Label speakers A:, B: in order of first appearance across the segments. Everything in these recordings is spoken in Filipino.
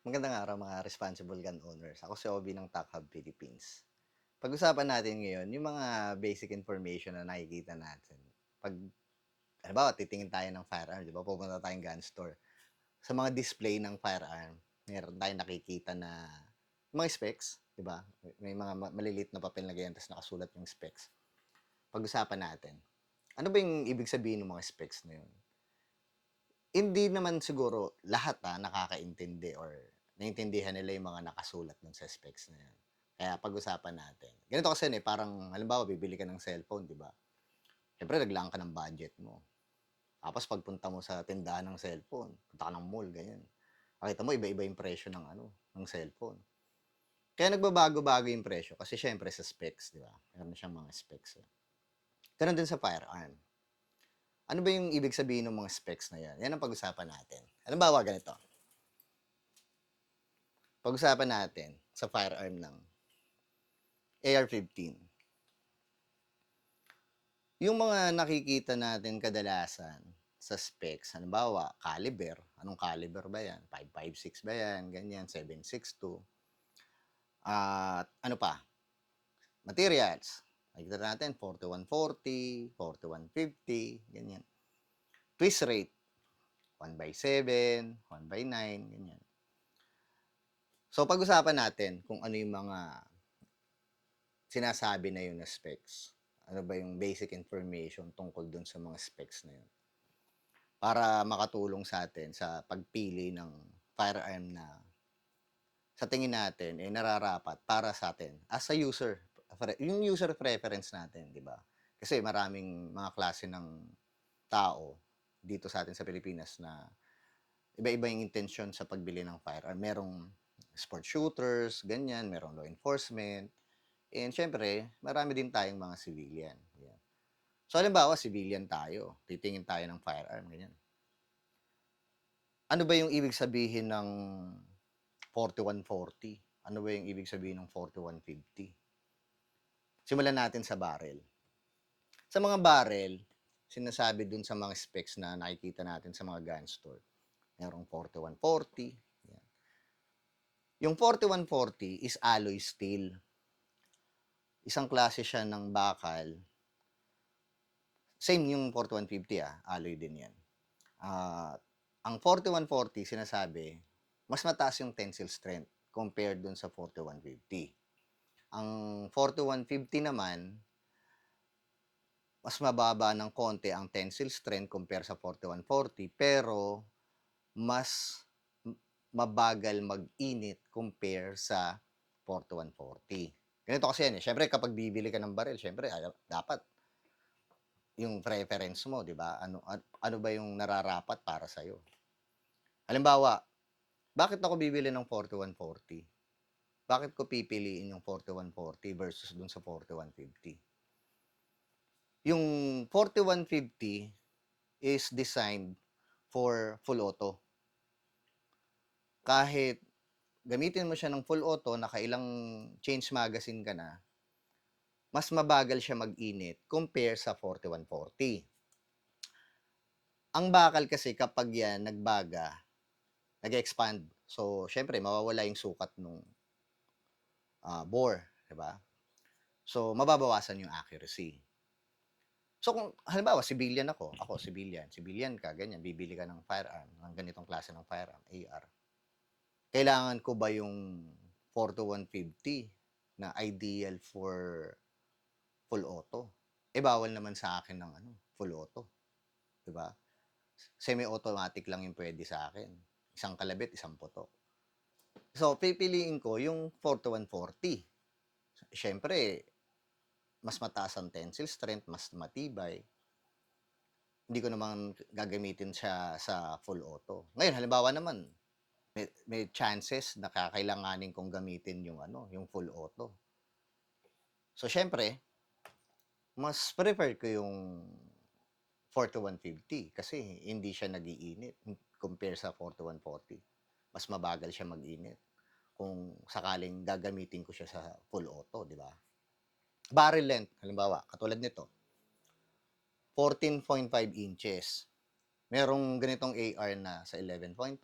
A: Magandang araw mga responsible gun owners. Ako si Obi ng Tech Hub Philippines. Pag-usapan natin ngayon yung mga basic information na nakikita natin. Pag, halimbawa, titingin tayo ng firearm, di ba? Pupunta tayong gun store. Sa mga display ng firearm, meron tayong nakikita na mga specs, di ba? May mga maliliit na papel na ganyan, tapos nakasulat yung specs. Pag-usapan natin. Ano ba yung ibig sabihin ng mga specs na yun? Hindi naman siguro lahat nakakaintindi or naintindihan nila yung mga nakasulat dun sa specs na yan. Kaya pag-usapan natin. Ganito kasi parang halimbawa bibili ka ng cellphone, di ba? Siyempre naglaan ka ng budget mo. Tapos pagpunta mo sa tindahan ng cellphone, punta ka ng mall, ganyan. Makita mo iba-iba yung presyo ng ng cellphone. Kaya nagbabago-bago yung presyo kasi syempre sa specs, di ba? Meron siyang mga specs. Ganun din sa firearm. Ano ba yung ibig sabihin ng mga specs na yan? Yan ang pag-usapan natin. Halimbawa ganito. Pag-usapan natin sa firearm ng AR-15. Yung mga nakikita natin kadalasan sa specs, halimbawa, caliber. Anong caliber ba yan? 5.56 ba yan? Ganyan, 7.62. At ano pa? Materials. Nakikita natin 4140, 4150, ganyan. Twist rate, 1 by 7, 1 by 9, ganyan. So, pag-usapan natin kung ano yung mga sinasabi na yun na specs. Ano ba yung basic information tungkol dun sa mga specs na yun. Para makatulong sa atin sa pagpili ng firearm na sa tingin natin nararapat para sa atin as a user. Yung user preference natin, di ba? Kasi maraming mga klase ng tao dito sa atin sa Pilipinas na iba-iba yung intensyon sa pagbili ng firearm. Merong sport shooters, ganyan, merong law enforcement, and syempre, marami din tayong mga civilian. Yan. So, halimbawa, civilian tayo. Titingin tayo ng firearm, ganyan. Ano ba yung ibig sabihin ng 4140? Ano ba yung ibig sabihin ng 4150? Simulan natin sa barrel. Sa mga barrel, sinasabi dun sa mga specs na nakikita natin sa mga gun store. Merong 4140. Yan. Yung 4140 is alloy steel. Isang klase siya ng bakal. Same yung 4150 alloy din yan. Ang 4140 sinasabi, mas mataas yung tensile strength compared dun sa 4150. Ang 4150 naman, mas mababa ng konti ang tensile strength compare sa 4140 pero mas mabagal mag-init compare sa 4140. Ganito kasi yan eh. Siyempre kapag bibili ka ng baril, siyempre dapat yung preference mo, di ba? Ano ba yung nararapat para sa'yo? Halimbawa, bakit ako bibili ng 4140? Bakit ko pipiliin yung 4140 versus dun sa 4150? Yung 4150 is designed for full auto. Kahit gamitin mo siya ng full auto, nakailang change magazine ka na, mas mabagal siya mag-init compare sa 4140. Ang bakal kasi kapag yan nagbaga, nag-expand. So, syempre, mawawala yung sukat nung bore, di ba? So, mababawasan yung accuracy. So, kung halimbawa, ako civilian ka, ganyan, bibili ka ng firearm, ng ganitong klase ng firearm, AR. Kailangan ko ba yung 4150 na ideal for full auto? Bawal naman sa akin ng full auto. Di ba? Semi-automatic lang yung pwede sa akin. Isang kalabit, isang putok. So, pipiliin ko yung 4140. Siyempre, mas mataas ang tensile strength, mas matibay. Hindi ko naman gagamitin siya sa full auto. Ngayon, halimbawa naman, may chances na kakailanganin kong gamitin yung full auto. So, syempre, mas prefer ko yung 4150 kasi hindi siya nagiinit compare sa 4140. Mas mabagal siya mag-init kung sakaling gagamitin ko siya sa full auto, di ba? Barrel length, halimbawa, katulad nito, 14.5 inches. Merong ganitong AR na sa 11.5,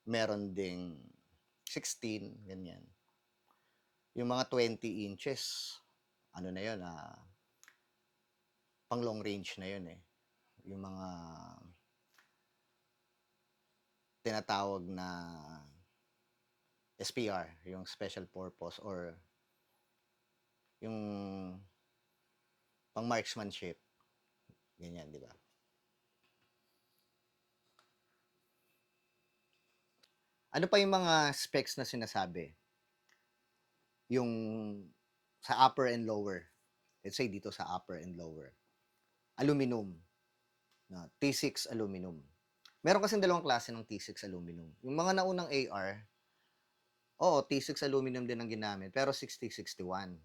A: meron ding 16, ganyan. Yung mga 20 inches, ano na yun, pang long range na yun eh. Yung mga tinatawag na SPR, yung special purpose or yung pang marksmanship, ganyan, di ba? Ano pa yung mga specs na sinasabi? Yung sa upper and lower. Let's say dito sa upper and lower. Aluminum. Na T6 aluminum. Meron kasing dalawang klase ng T6 aluminum. Yung mga naunang AR, oo, T6 aluminum din ang ginamit, pero 6061.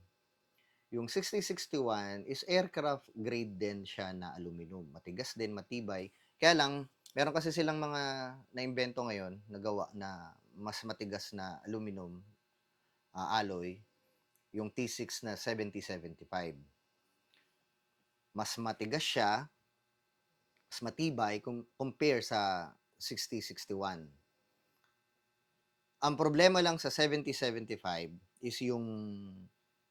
A: Yung 6061 is aircraft grade din siya na aluminum. Matigas din, matibay. Kaya lang, meron kasi silang mga naimbento ngayon, nagawa na mas matigas na aluminum alloy, yung T6 na 7075. Mas matigas siya, mas matibay compare sa 6061. Ang problema lang sa 7075 is yung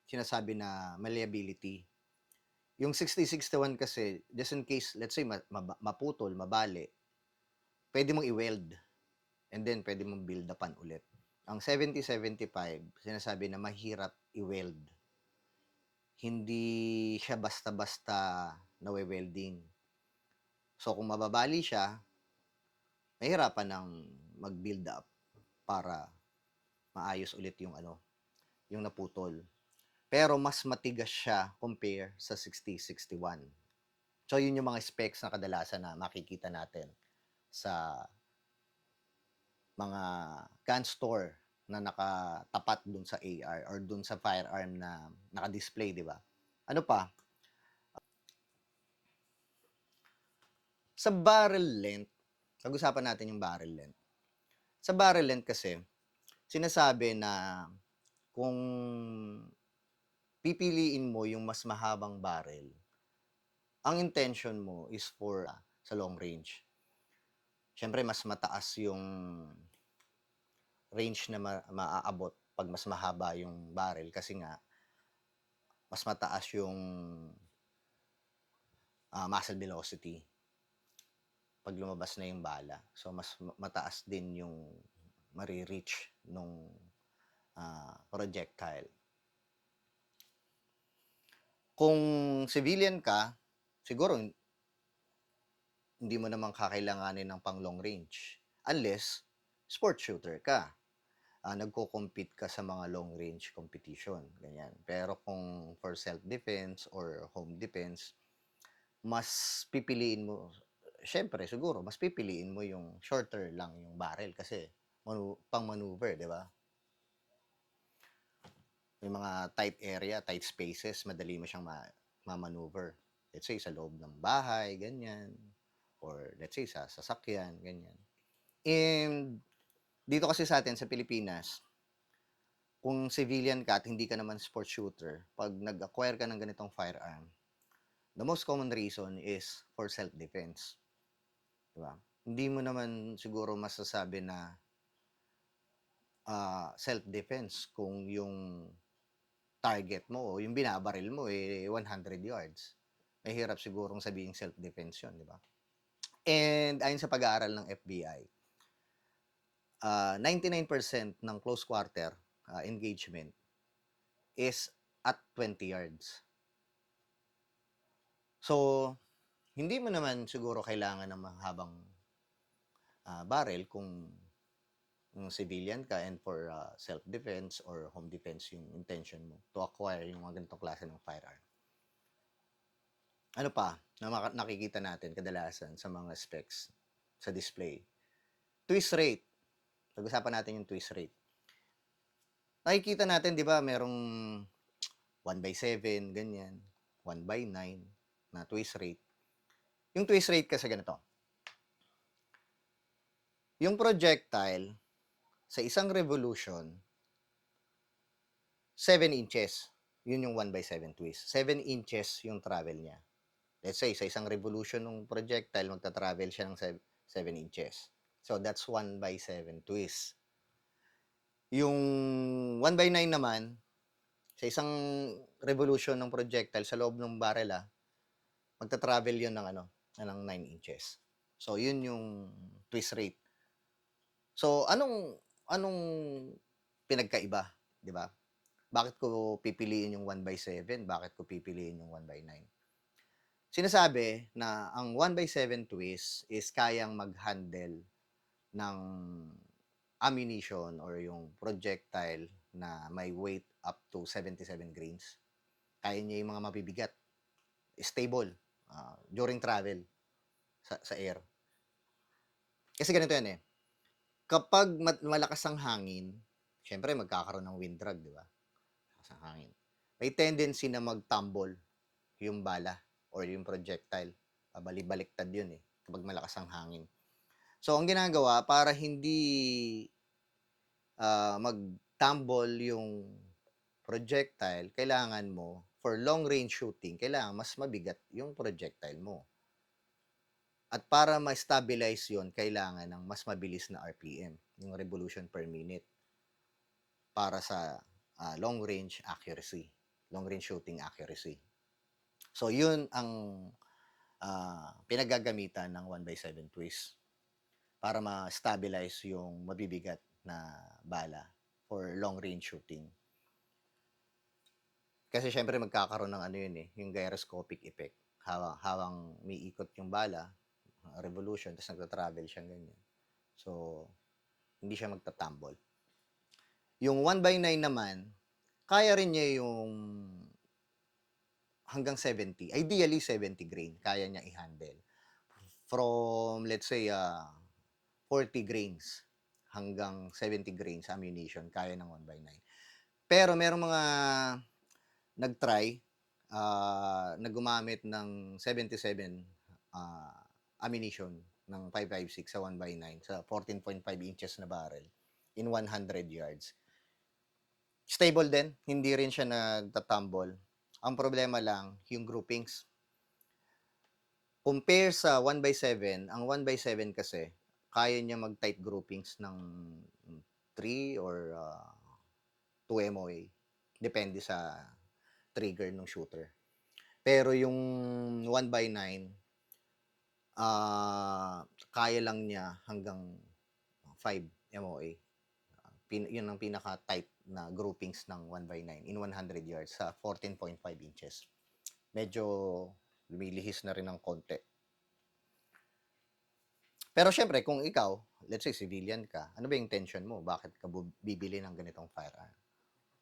A: sinasabi na malleability. Yung 6061 kasi, just in case, let's say, maputol, mabali, pwede mong i-weld. And then, pwede mong build upan ulit. Ang 7075, sinasabi na mahirap i-weld. Hindi siya basta-basta nawe-welding. So, kung mababali siya, mahirapan ng mag-build up para maayos ulit yung yung naputol. Pero mas matigas siya compare sa 6061. So, yun yung mga specs na kadalasan na makikita natin sa mga gun store na nakatapat dun sa AR or dun sa firearm na naka-display, di ba? Ano pa? Sa barrel length, pag-usapan natin yung barrel length. Sa barrel length kasi, sinasabi na kung pipiliin mo yung mas mahabang barrel, ang intention mo is for sa long range. Siyempre, mas mataas yung range na maaabot pag mas mahaba yung barrel kasi nga mas mataas yung muzzle velocity pag lumabas na yung bala. So, mas mataas din yung marireach nung projectile. Kung civilian ka, siguro hindi mo naman kakailanganin ng pang long range unless sport shooter ka. Nagko-compete ka sa mga long range competition, ganyan. Pero kung for self-defense or home defense, mas pipiliin mo, syempre siguro, mas pipiliin mo yung shorter lang yung barrel kasi pang maneuver, di ba? May mga tight area, tight spaces, madali mo siyang ma-maneuver. Let's say sa loob ng bahay, ganyan. Or let's say sa sasakyan, ganyan. And dito kasi sa atin sa Pilipinas, kung civilian ka at hindi ka naman sports shooter, pag nag-acquire ka ng ganitong firearm, the most common reason is for self-defense. Diba? Hindi mo naman siguro masasabi na self-defense kung yung target mo o yung binabaril mo 100 yards. Mahirap sigurong sabihin self-defense yun, di ba? And ayon sa pag-aaral ng FBI, 99% ng close quarter engagement is at 20 yards. So, hindi mo naman siguro kailangan ng mahabang barrel kung civilian ka and for self-defense or home defense yung intention mo to acquire yung mga ganitong klase ng firearm. Ano pa na nakikita natin kadalasan sa mga specs sa display? Twist rate. Pag-usapan natin yung twist rate. Nakikita natin, di ba, merong 1/7, ganyan, 1/9 na twist rate. Yung twist rate kasi ganito. Yung projectile, sa isang revolution, 7 inches. Yun yung 1/7 twist. 7 inches yung travel niya. Let's say, sa isang revolution ng projectile, magta-travel siya ng 7 inches. So, that's 1/7 twist. Yung 1/9 naman, sa isang revolution ng projectile sa loob ng barrel, magta-travel yun ng ano, ng 9 inches. So, yun yung twist rate. So, anong anong pinagkaiba, 'di ba? Bakit ko pipiliin yung 1/7? Bakit ko pipiliin yung 1/9? Sinasabi na ang 1/7 twist is kayang mag-handle ng ammunition or yung projectile na may weight up to 77 grains. Kaya niya yung mga mabibigat, stable, during travel sa air. Kasi ganito yan eh, kapag malakas ang hangin, syempre magkakaroon ng wind drag, di ba? Malakas ang hangin. May tendency na mag-tumble yung bala or yung projectile. Pabalik-baliktad yun eh, kapag malakas ang hangin. So, ang ginagawa, para hindi mag-tumble yung projectile, kailangan mo, for long-range shooting, kailangan mas mabigat yung projectile mo. At para ma-stabilize yun, kailangan ng mas mabilis na RPM, yung revolution per minute, para sa long-range accuracy, long-range shooting accuracy. So, yun ang pinagagamitan ng 1/7 twist para ma-stabilize yung mabibigat na bala for long-range shooting. Kasi syempre magkakaroon ng ano yun eh, yung gyroscopic effect. Hawang may ikot yung bala, revolution, tapos nagta-travel siya ganyan. So, hindi siya magta-tumble. Yung 1/9 naman, kaya rin niya yung hanggang 70. Ideally, 70 grain. Kaya niya i-handle. From, let's say, 40 grains hanggang 70 grains ammunition, kaya ng 1/9. Pero merong mga nag-try na gumamit ng 77 ammunition ng 5.56 sa 1/9 sa 14.5 inches na barrel in 100 yards. Stable din, hindi rin siya nagtatumble. Ang problema lang, yung groupings. Compare sa 1/7, ang 1/7 kasi, kaya niya mag-tight groupings ng 3 or 2 MOA. Depende sa trigger ng shooter. Pero yung 1/9, kaya lang niya hanggang 5 MOA. Yun ang pinaka-tight na groupings ng 1/9 in 100 yards sa 14.5 inches. Medyo lumilihis na rin ng konti. Pero syempre, kung ikaw, let's say civilian ka, ano ba yung intention mo? Bakit ka bibili ng ganitong firearm?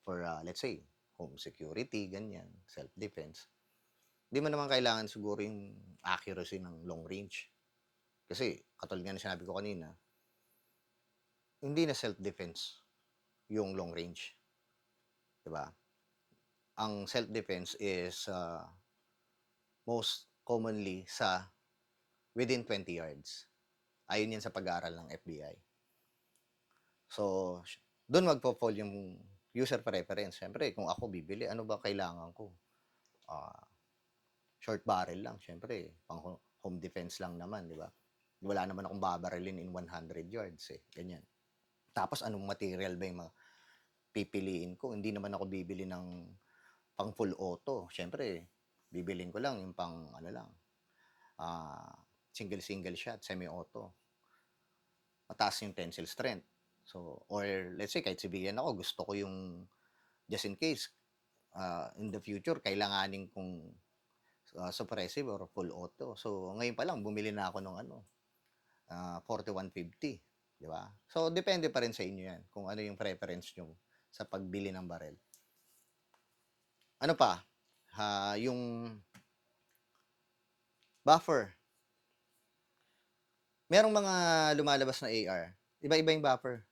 A: For, let's say, home security, ganyan, self-defense. Hindi mo naman kailangan siguro yung accuracy ng long range. Kasi, katulad nga na sinabi ko kanina, hindi na self-defense yung long range. Diba? Ang self-defense is most commonly sa within 20 yards. Ayun yan sa pag-aaral ng FBI. So, doon magpo-fall yung user preference. Siyempre, kung ako bibili, ano ba kailangan ko? Short barrel lang, siyempre, pang home defense lang naman, di ba? Wala naman akong babarilin in 100 yards eh, ganyan. Tapos anong material ba yung pipiliin ko? Hindi naman ako bibili ng pang full auto. Siyempre, bibilin ko lang yung pang ano lang, single shot, semi-auto. Mataas yung tensile strength. So, or let's say, kahit civilian ako, gusto ko yung, just in case, in the future, kailanganin kong suppressive or full auto. So, ngayon pa lang, bumili na ako ng 4150. Di ba? So, depende pa rin sa inyo yan, kung ano yung preference nyo sa pagbili ng barel. Ano pa? Yung buffer. Merong mga lumalabas na AR. Iba-iba yung buffer.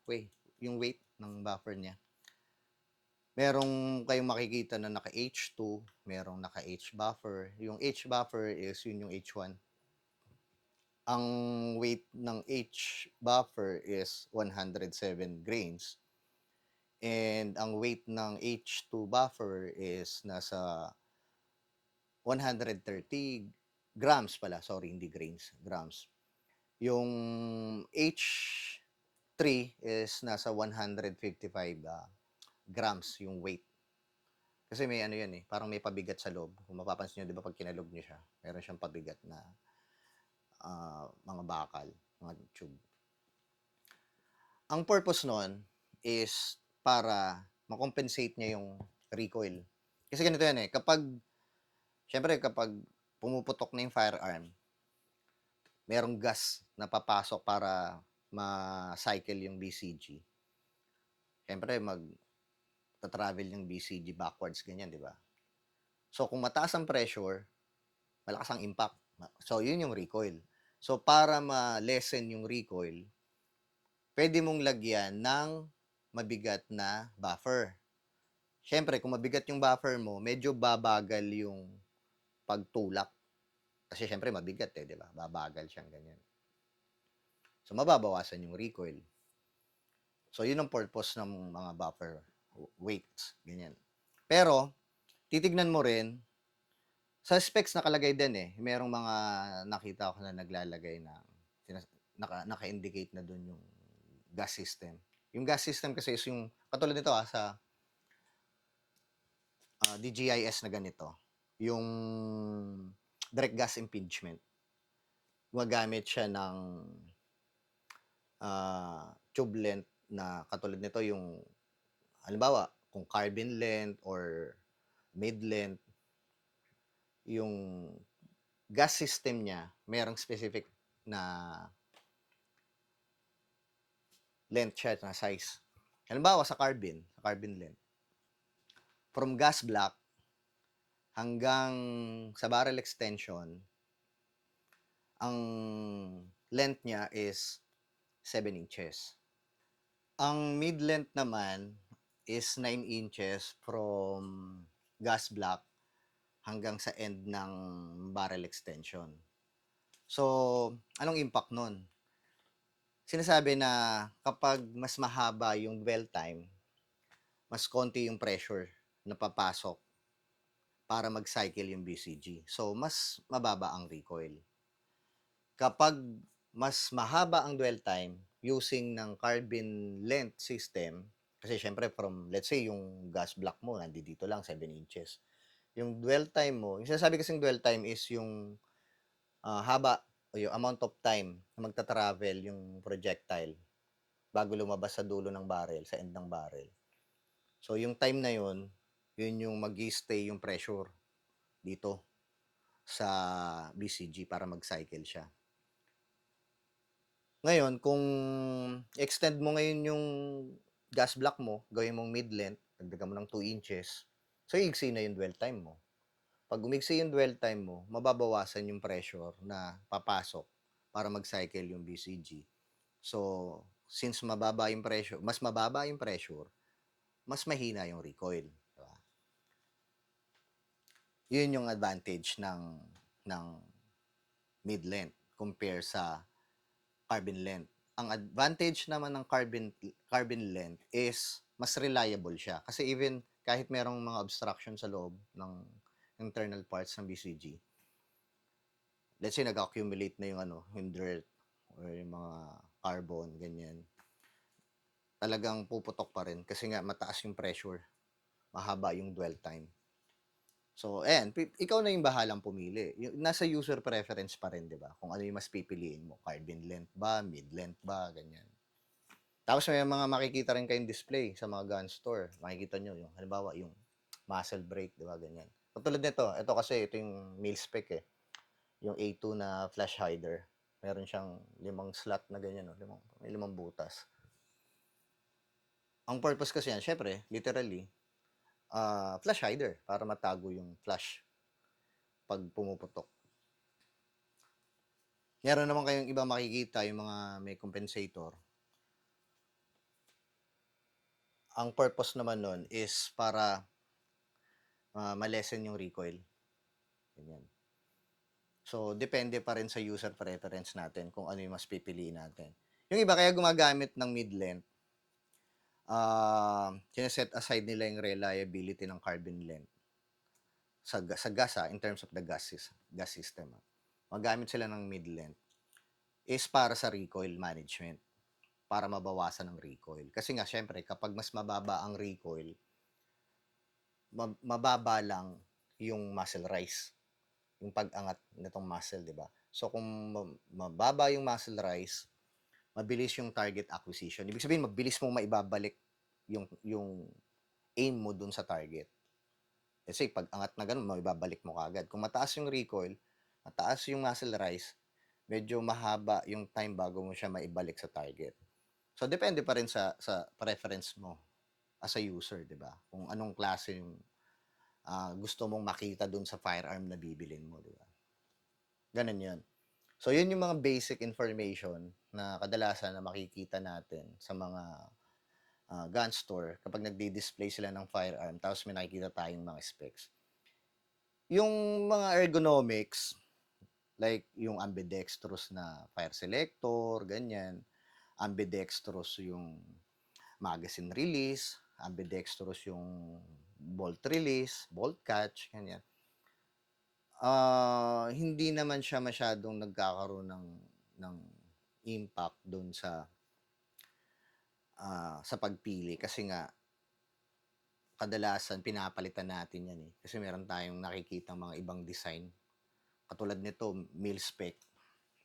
A: Yung weight ng buffer niya. Merong kayong makikita na naka H2, merong naka H buffer. Yung H buffer is yun yung H1. Ang weight ng H buffer is 107 grains. And ang weight ng H2 buffer is nasa 130 grams pala. Sorry, hindi grains. Grams. Yung H3 is nasa 155 grams yung weight. Kasi may ano yan eh, parang may pabigat sa loob. Kung mapapansin nyo, di ba pag kinalog nyo siya, meron siyang pabigat na mga bakal, mga tube. Ang purpose nun is para makompensate niya yung recoil. Kasi ganito yan eh, syempre kapag pumuputok na yung firearm, merong gas na papasok para ma-cycle yung BCG. Syempre travel yung BCG backwards, ganyan, di ba? So, kung mataas ang pressure, malakas ang impact. So, yun yung recoil. So, para ma-lessen yung recoil, pwede mong lagyan ng mabigat na buffer. Siyempre, kung mabigat yung buffer mo, medyo babagal yung pagtulak. Kasi siyempre, mabigat eh, di ba? Babagal siyang ganyan. So, mababawasan yung recoil. So, yun ang purpose ng mga buffer weights. Ganyan. Pero, titignan mo rin, sa specs nakalagay din eh. Merong mga nakita ko na naglalagay na naka-indicate na dun yung gas system. Yung gas system kasi is yung, katulad nito sa DGIS na ganito, yung direct gas impingement. Gumagamit siya ng tube length na katulad nito yung, halimbawa, kung carbon length or mid length, yung gas system niya, merong specific na length siya, na size. Halimbawa, sa carbon length, from gas block hanggang sa barrel extension, ang length niya is 7 inches. Ang mid length naman is 9 inches from gas block hanggang sa end ng barrel extension. So, anong impact nun? Sinasabi na kapag mas mahaba yung dwell time, mas konti yung pressure na papasok para mag-cycle yung BCG. So, mas mababa ang recoil. Kapag mas mahaba ang dwell time using ng carbon length system, kasi syempre from, let's say, yung gas block mo, nandito lang, 7 inches. Yung dwell time mo, yung sinasabi kasing dwell time is yung haba o yung amount of time na magta-travel yung projectile bago lumabas sa dulo ng barrel, sa end ng barrel. So, yung time na yun yung mag-stay yung pressure dito sa BCG para mag-cycle siya. Ngayon, kung extend mo ngayon yung gas block mo, gawin mong mid-length, dagdagan mo ng 2 inches, so iigsi na yung dwell time mo. Pag umigsi yung dwell time mo, mababawasan yung pressure na papasok para mag-cycle yung BCG. So, since mababa yung pressure, mas mababa yung pressure, mas mahina yung recoil. Diba? Yun yung advantage ng mid-length compare sa carbon length. Ang advantage naman ng carbon length is mas reliable siya. Kasi even kahit merong mga obstruction sa loob ng internal parts ng BCG, let's say nag-accumulate na yung dirt or yung mga carbon, ganyan, talagang puputok pa rin kasi nga mataas yung pressure, mahaba yung dwell time. So, ayan, ikaw na yung bahalang pumili. Nasa user preference pa rin, di ba? Kung ano yung mas pipiliin mo. Carbon length ba? Mid length ba? Ganyan. Tapos may mga makikita rin kayong display sa mga gun store. Makikita nyo yung, halimbawa, yung muzzle brake, di ba? Ganyan. Katulad nito, ito kasi, ito yung mil spec eh. Yung A2 na flash hider. Meron siyang 5 slot na ganyan, no? May 5 butas. Ang purpose kasi yan, syempre, literally, flash hider para matago yung flash pag pumuputok. Meron naman kayong iba makikita, yung mga may compensator. Ang purpose naman nun is para ma-lessen yung recoil. Ganyan. So, depende pa rin sa user preference natin kung ano yung mas pipiliin natin. Yung iba kaya gumagamit ng mid-length, sineset aside nila yung reliability ng carbon length sa gas in terms of the gas system. Magamit sila ng mid-length is para sa recoil management, para mabawasan ang recoil. Kasi nga siyempre kapag mas mababa ang recoil, mababa lang yung muscle rise, yung pag-angat nitong muscle, 'di ba? So kung mababa yung muscle rise, mabilis yung target acquisition. Ibig sabihin mabilis mong maibabalik yung aim mo dun sa target. Kasi pag angat na ganun, maibabalik mo kaagad. Kung mataas yung recoil, mataas yung muscle rise, medyo mahaba yung time bago mo siya maibalik sa target. So depende pa rin sa preference mo as a user, 'di ba? Kung anong klase yung gusto mong makita dun sa firearm na bibilin mo, 'di ba? Ganun 'yun. So 'yun yung mga basic information na kadalasan na makikita natin sa mga gun store kapag nagdi-display sila ng firearm tapos may nakikita tayong mga specs. Yung mga ergonomics, like yung ambidextrous na fire selector, ganyan. Ambidextrous yung magazine release, ambidextrous yung bolt release, bolt catch, ganyan. Hindi naman siya masyadong nagkakaroon ng impact doon sa pagpili kasi nga kadalasan pinapalitan natin 'yan, eh. Kasi meron tayong nakikitang mga ibang design. Katulad nito, mil spec,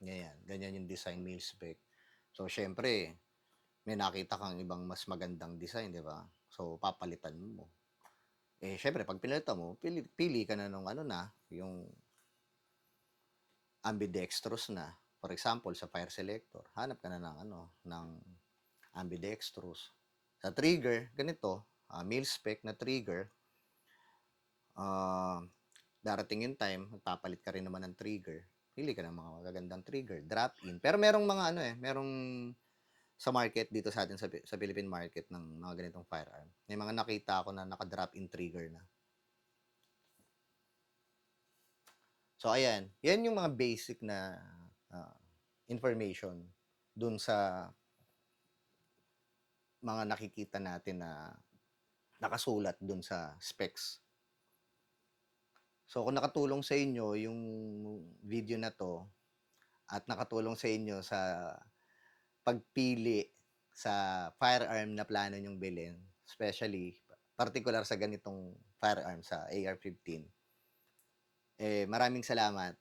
A: ganyan yung design, mil spec. So siyempre may nakita kang ibang mas magandang design, 'di ba? So papalitan mo. Eh siyempre 'pag pinalitan mo, pili ka na nung ano na, yung ambidextrous na. For example, sa fire selector, hanap ka na ng ano, ng ambidextrous. Sa trigger, ganito, mil spec na trigger, ah, darating yung time, magpapalit ka rin naman ng trigger. Pili ka ng mga magagandang trigger, drop in. Pero merong mga ano merong sa market dito sa atin sa Philippine market ng mga ganitong firearm. May mga nakita ako na naka-drop in trigger na. So ayan, yan yung mga basic na information dun sa mga nakikita natin na nakasulat dun sa specs. So kung nakatulong sa inyo yung video na to at nakatulong sa inyo sa pagpili sa firearm na plano nyong bilhin, especially particular sa ganitong firearm sa AR-15, maraming salamat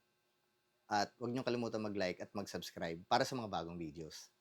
A: at huwag niyong kalimutan mag-like at mag-subscribe para sa mga bagong videos.